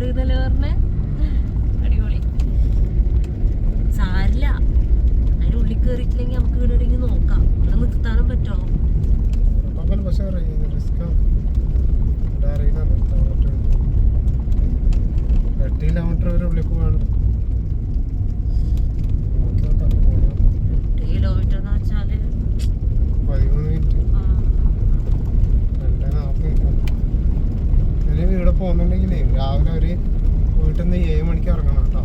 ഉണ്ട് എന്നല്ലേ പറഞ്ഞേ. അടിപൊളി. സാരില്ല, അതിന്റെ ഉള്ളിൽ കയറിയിട്ടില്ലെങ്കിൽ നമുക്ക് ഇവിടെ എവിടെയെങ്കിലും നോക്കാം. ഇവിടെ നിർത്താനും പറ്റുമോ? കിലോമീറ്റർ വരെ ഉള്ളിൽ പോകാനുണ്ട്. കിലോമീറ്റർ എന്ന് വെച്ചാല് 13 മിനിറ്റ് 2:40. ഇവിടെ പോകുന്നുണ്ടെങ്കിലേ രാവിലെ അവര് വീട്ടിൽ നിന്ന് 7 മണിക്ക് ഇറങ്ങണം കേട്ടോ.